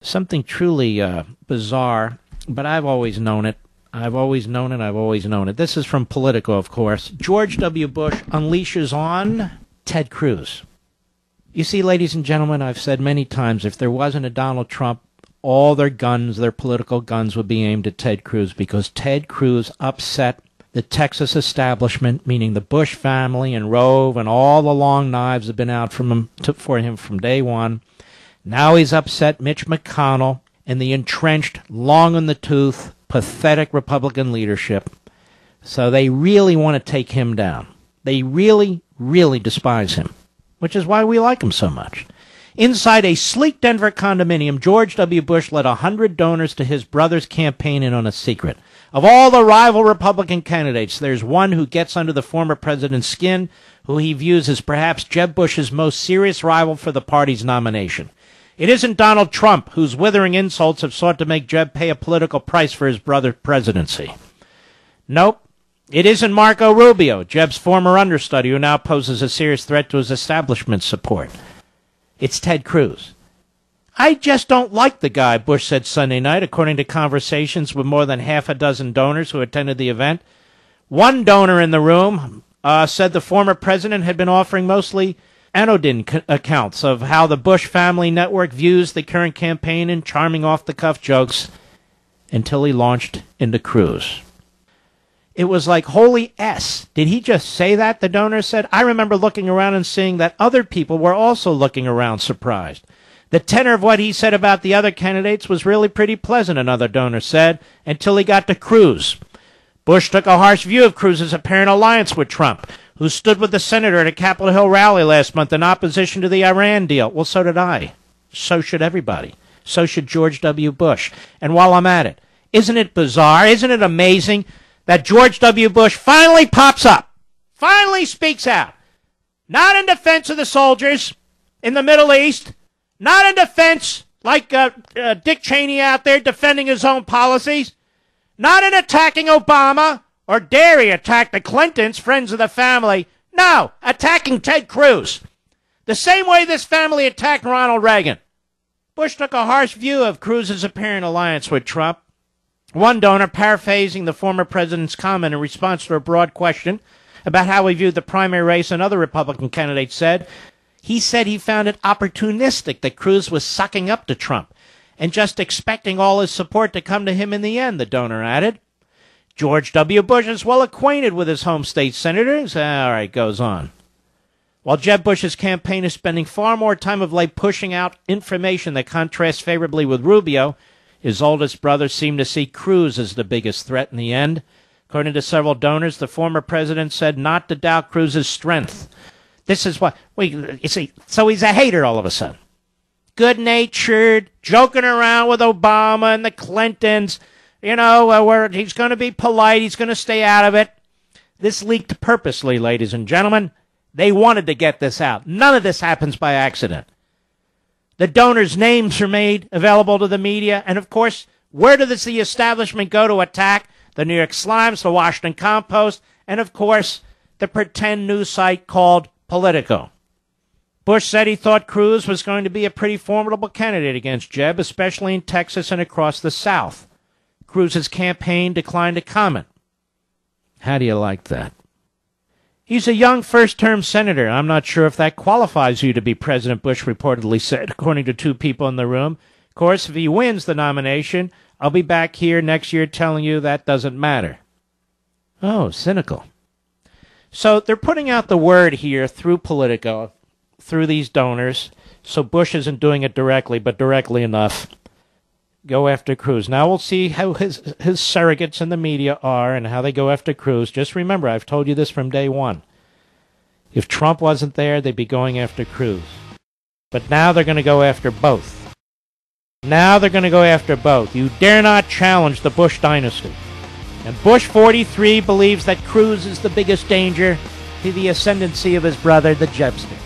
Something truly bizarre, but I've always known it. I've always known it. I've always known it. This is from Politico, of course. George W. Bush unleashes on Ted Cruz. You see, ladies and gentlemen, I've said many times, if there wasn't a Donald Trump, all their guns, their political guns, would be aimed at Ted Cruz, because Ted Cruz upset the Texas establishment, meaning the Bush family and Rove, and all the long knives have been out for him from day one. Now he's upset Mitch McConnell and the entrenched, long-in-the-tooth, pathetic Republican leadership. So they really want to take him down. They really, really despise him, which is why we like him so much. Inside a sleek Denver condominium, George W. Bush let 100 donors to his brother's campaign in on a secret. Of all the rival Republican candidates, there's one who gets under the former president's skin, who he views as perhaps Jeb Bush's most serious rival for the party's nomination. It isn't Donald Trump, whose withering insults have sought to make Jeb pay a political price for his brother's presidency. Nope. It isn't Marco Rubio, Jeb's former understudy, who now poses a serious threat to his establishment support. It's Ted Cruz. I just don't like the guy, Bush said Sunday night, according to conversations with more than half a dozen donors who attended the event. One donor in the room said the former president had been offering mostly anodyne accounts of how the Bush family network views the current campaign in charming off-the-cuff jokes until he launched into Cruz. It was like, holy S. Did he just say that, the donor said? I remember looking around and seeing that other people were also looking around surprised. The tenor of what he said about the other candidates was really pretty pleasant, another donor said, until he got to Cruz. Bush took a harsh view of Cruz's apparent alliance with Trump, who stood with the senator at a Capitol Hill rally last month in opposition to the Iran deal. Well, so did I. So should everybody. So should George W. Bush. And while I'm at it, isn't it bizarre, isn't it amazing that George W. Bush finally pops up, finally speaks out, not in defense of the soldiers in the Middle East, not in defense like Dick Cheney out there defending his own policies, not in attacking Obama, or dare he attack the Clintons, friends of the family. No, attacking Ted Cruz. The same way this family attacked Ronald Reagan. Bush took a harsh view of Cruz's apparent alliance with Trump. One donor, paraphrasing the former president's comment in response to a broad question about how he viewed the primary race and other Republican candidates, said he found it opportunistic that Cruz was sucking up to Trump and just expecting all his support to come to him in the end, the donor added. George W. Bush is well acquainted with his home state senators. All right, goes on. While Jeb Bush's campaign is spending far more time of late pushing out information that contrasts favorably with Rubio, his oldest brother seemed to see Cruz as the biggest threat in the end. According to several donors, the former president said not to doubt Cruz's strength. This is what, you see, so he's a hater all of a sudden. Good-natured, joking around with Obama and the Clintons. You know, where he's going to be polite, he's going to stay out of it. This leaked purposely, ladies and gentlemen. They wanted to get this out. None of this happens by accident. The donors' names are made available to the media, and of course, where does the establishment go to attack? The New York Slimes, the Washington Compost, and of course, the pretend news site called Politico. Bush said he thought Cruz was going to be a pretty formidable candidate against Jeb, especially in Texas and across the South. Cruz's campaign declined to comment. How do you like that? He's a young first-term senator. I'm not sure if that qualifies you to be president, Bush reportedly said, according to two people in the room. Of course, if he wins the nomination, I'll be back here next year telling you that doesn't matter. Oh, cynical. So they're putting out the word here through Politico, through these donors, so Bush isn't doing it directly, but directly enough. Go after Cruz. Now we'll see how his surrogates in the media are and how they go after Cruz. Just remember, I've told you this from day one. If Trump wasn't there, they'd be going after Cruz. But now they're going to go after both. Now they're going to go after both. You dare not challenge the Bush dynasty. And Bush 43 believes that Cruz is the biggest danger to the ascendancy of his brother, the Jebster.